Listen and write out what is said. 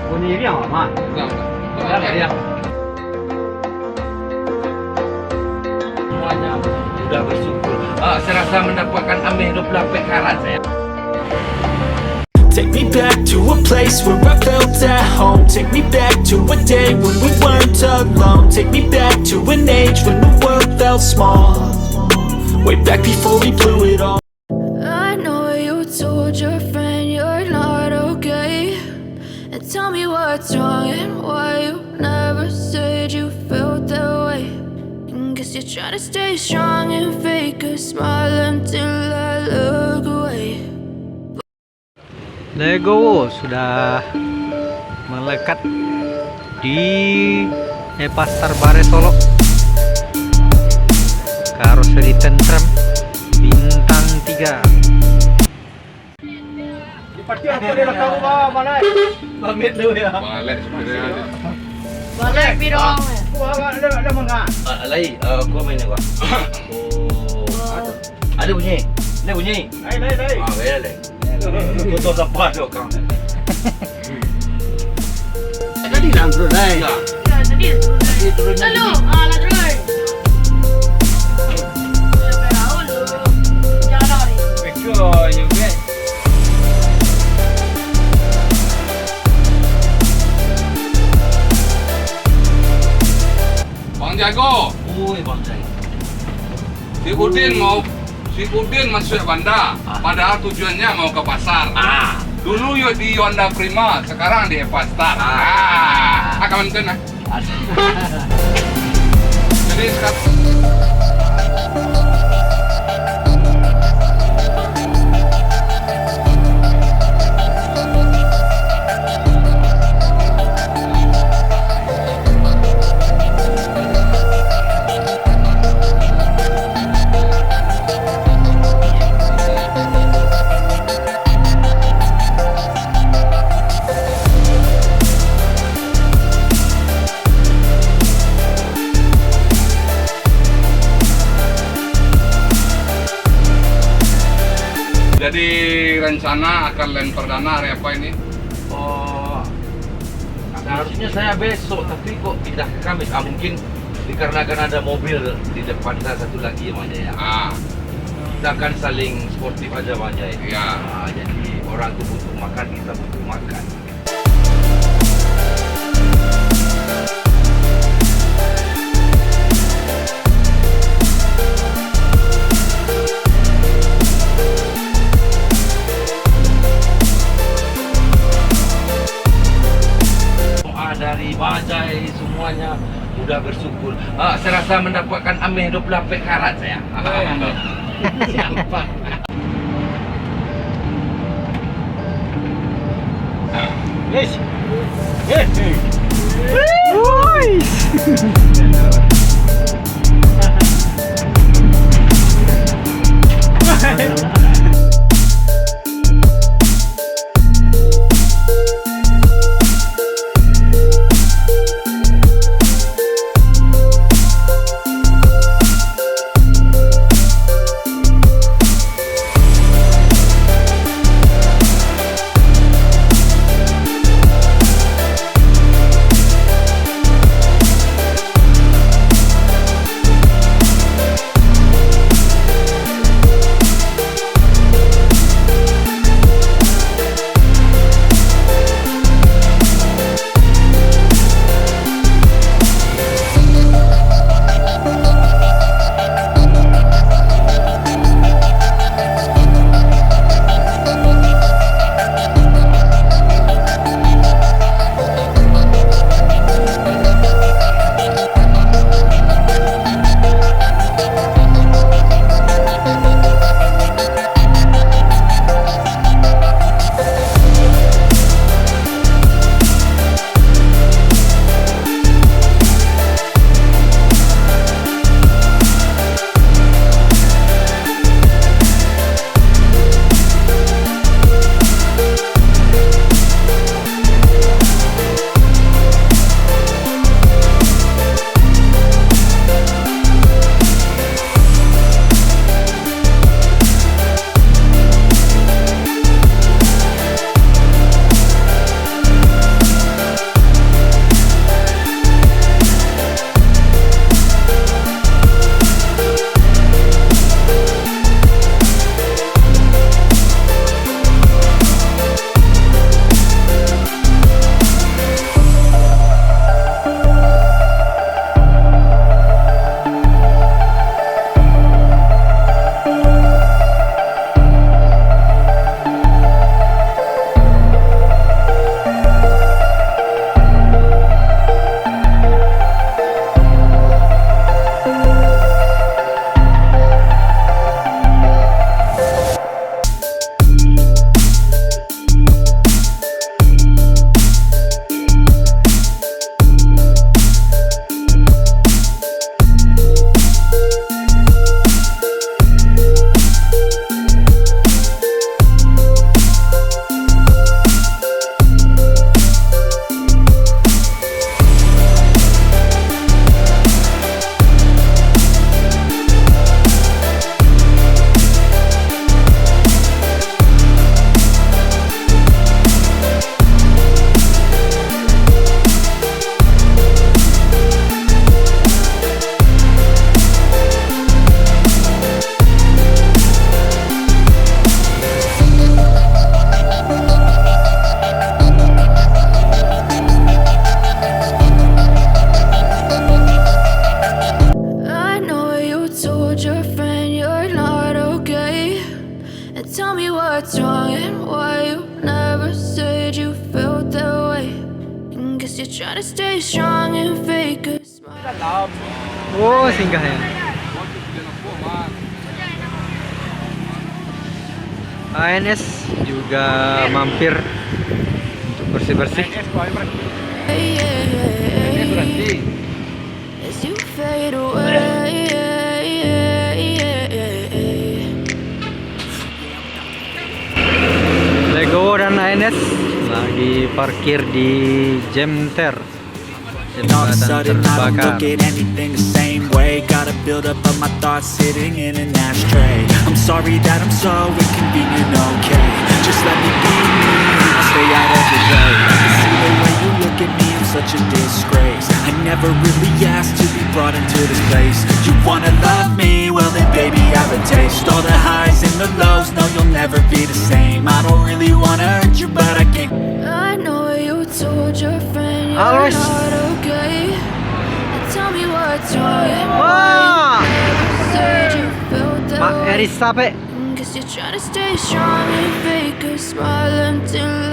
Punya ini apa, Ma? Enggak. Enggak ya. Semuanya sudah bersyukur. Saya rasa mendapatkan ameh 28 karat saya. Take me back to a place where I felt at home. Take me back to a day when we weren't alone. Take me back to an age when the world felt small. Way back before we blew it all. I know you told your friend you're not okay, and tell me what's wrong and why you never said you felt that way. And guess you're trying to stay strong and fake a smile until I look away. Legowo sudah melekat di pasar Bareh Solok. Karoseri tentrem bintang 3. Pati apa dia nak tahu mana? Pamit dulu ya. Balik sebenarnya ada. Balik bidong. Ada mangga. Lai, gua main gua. Oh. Ada bunyi. Ada bunyi. Lai. Beda deh. Tutup sampah dok kang. Tadi lang bro, lai. Ya. Ya, tadi turun. Lalu, lah turun. Betul juga. Bang Jago, Oi bang saya. Si Udin masuk bandar, padahal tujuannya mau ke pasar. Dulu yo di Honda Prima, sekarang di Evastar. Akan kena. Jadi sekarang jadi rencana akan land perdana hari apa ini? Oh, harusnya saya besok, tapi kok pindah ke Kamis? Mungkin dikarenakan ada mobil di depan saya satu lagi namanya ya. Kita akan saling sportif aja namanya ya. Ya. Jadi orang tuh butuh makan, kita butuh makan. Dari Bajai semuanya sudah bersyukur. Saya rasa mendapatkan ameh 28 karat saya. Siapa? Yes. trying to stay strong and fake a smile. Oh, singgah ya. ANS juga mampir untuk bersih-bersih. As you fade away. Legowo dan ANS lagi parkir di Jemter. And all of a sudden I don't Terbakar. look at anything the same way. Gotta build up of my thoughts sitting in an ashtray. I'm sorry that I'm so inconvenient, okay. Just let me be me, stay out of the way. I can see the way you look at me, I'm such a disgrace. I never really asked to be brought into this place. You wanna love me? Well then baby I have a taste. All the highs and the lows, no you'll never be the same. I don't really wanna hurt you but I can't. I know you told your friend you're Always. not okay. And tell me what's wrong and Wah. why you never said you felt that Mak way. Eris capek. Guess you're trying to stay strong and fake a smile until